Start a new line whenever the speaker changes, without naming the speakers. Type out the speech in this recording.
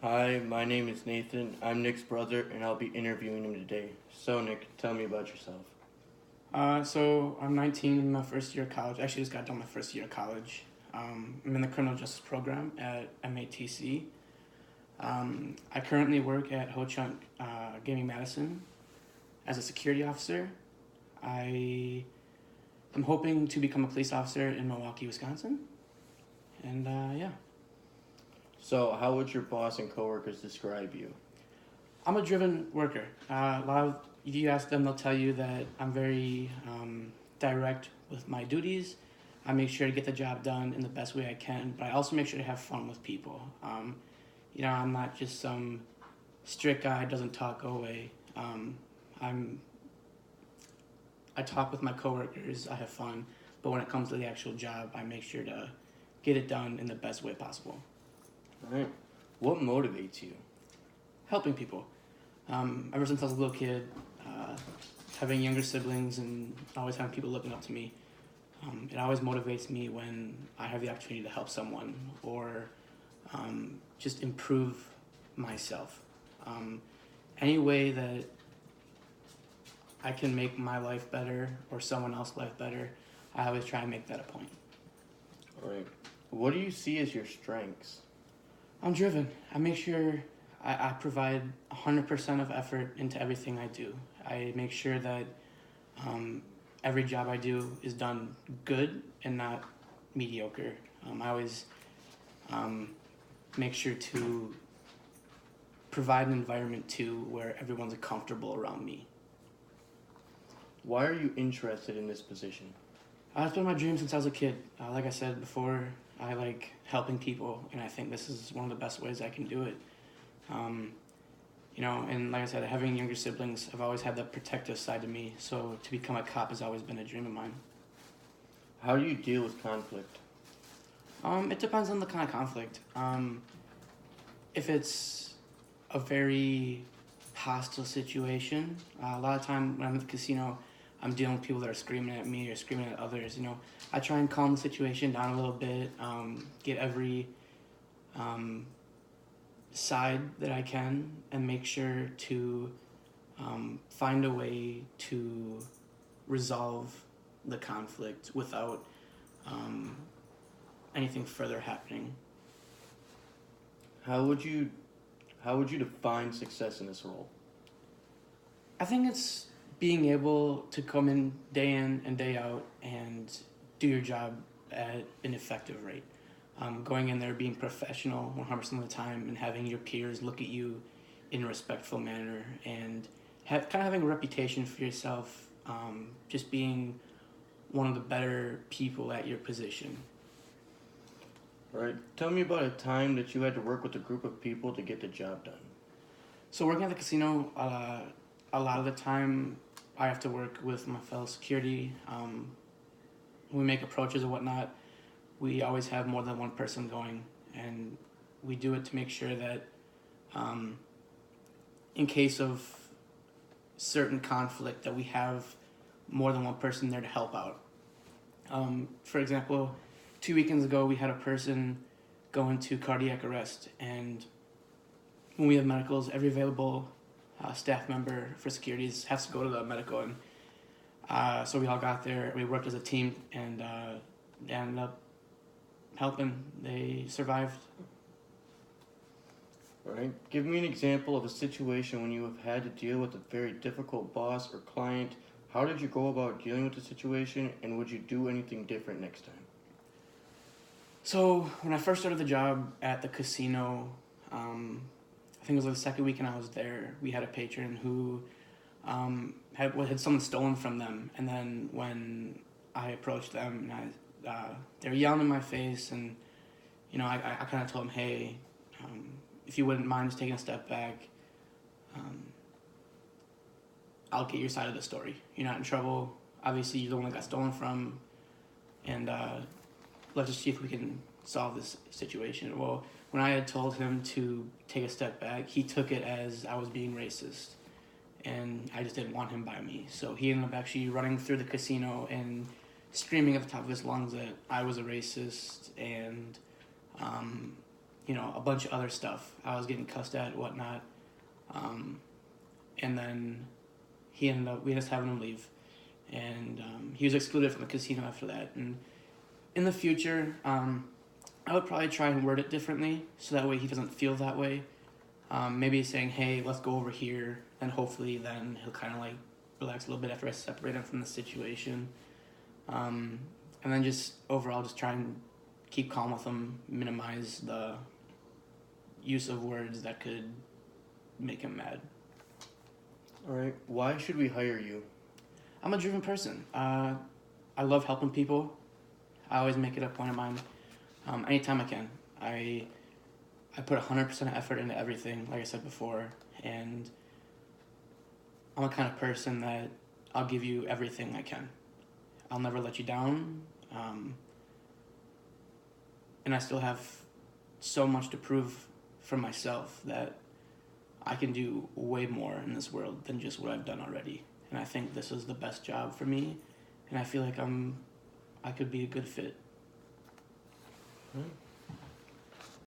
Hi, my name is Nathan. I'm Nick's brother, and I'll be interviewing him today. So, Nick, tell me about yourself.
So I'm 19 in my first year of college. Actually, just got done my first year of college. I'm in the criminal justice program at MATC. I currently work at Ho Chunk Gaming Madison as a security officer. I am hoping to become a police officer in Milwaukee, Wisconsin. And yeah,
So, how would your boss and coworkers describe you?
I'm a driven worker. A lot of if you ask them, they'll tell you that I'm very direct with my duties. I make sure to get the job done in the best way I can, but I also make sure to have fun with people. I'm not just some strict guy doesn't talk, go away. I'm I talk with my coworkers. I have fun, but when it comes to the actual job, I make sure to get it done in the best way possible.
All right. What motivates you?
Helping people. Ever since I was a little kid, uh, having younger siblings and always having people looking up to me, it always motivates me when I have the opportunity to help someone or just improve myself. Any way that I can make my life better or someone else's life better, I always try and make that a point.
All right. What do you see as your strengths?
I'm driven. I make sure I provide 100% of effort into everything I do. I make sure that every job I do is done good and not mediocre. I always make sure to provide an environment too where everyone's comfortable around me.
Why are you interested in this position?
It's been my dream since I was a kid. Like I said before, I like helping people, and I think this is one of the best ways I can do it. Um, and like I said, having younger siblings, I've always had that protective side to me. So to become a cop has always been a dream of mine.
How do you deal with conflict?
It depends on the kind of conflict. If it's a very hostile situation, a lot of time when I'm at the casino, I'm dealing with people that are screaming at me or screaming at others. I try and calm the situation down a little bit, get every side that I can, and make sure to find a way to resolve the conflict without um, anything further happening.
How would you how would you define success in this role?
I think it's being able to come in and day out and do your job at an effective rate. Going in there, being professional 100% of the time, and having your peers look at you in a respectful manner, and kind of having a reputation for yourself, just being one of the better people at your position.
All right. Tell me about a time that you had to work with a group of people to get the job done.
So working at the casino, a lot of the time I have to work with my fellow security. When we make approaches or whatnot, we always have more than one person going, and we do it to make sure that um, in case of certain conflict that we have more than one person there to help out. For example, 2 weekends ago we had a person go into cardiac arrest, and when we have medicals, every available staff member for securities has to go to the medical, and so we all got there. We worked as a team, and ended up helping. They survived.
All right. Give me an example of a situation when you have had to deal with a very difficult boss or client. How did you go about dealing with the situation, and would you do anything different next time?
So when I first started the job at the casino, I think it was the second weekend I was there. We had a patron who had something stolen from them, and then when I approached them, and they were yelling in my face, and I kind of told them, hey, if you wouldn't mind just taking a step back, um, I'll get your side of the story. You're not in trouble. Obviously, you're the one that got stolen from, and let's just see if we can solve this situation. Well, when I had told him to take a step back, he took it as I was being racist, and I just didn't want him by me. So he ended up actually running through the casino and screaming at the top of his lungs that I was a racist, and a bunch of other stuff. I was getting cussed at, whatnot. And then we ended up having him leave. And he was excluded from the casino after that. And in the future, I would probably try and word it differently so that way he doesn't feel that way. Maybe saying, hey, let's go over here. And hopefully then he'll kind of like relax a little bit after I separate him from the situation. And then just overall just try and keep calm with him, minimize the use of words that could make him mad.
All right. Why should we hire you?
I'm a driven person. I love helping people. I always make it a point of mine. Anytime I can. I put 100% effort into everything, like I said before, and I'm a kind of person that I'll give you everything I can. I'll never let you down, and I still have so much to prove for myself that I can do way more in this world than just what I've done already. And I think this is the best job for me, and I feel like I could be a good fit.
Hmm.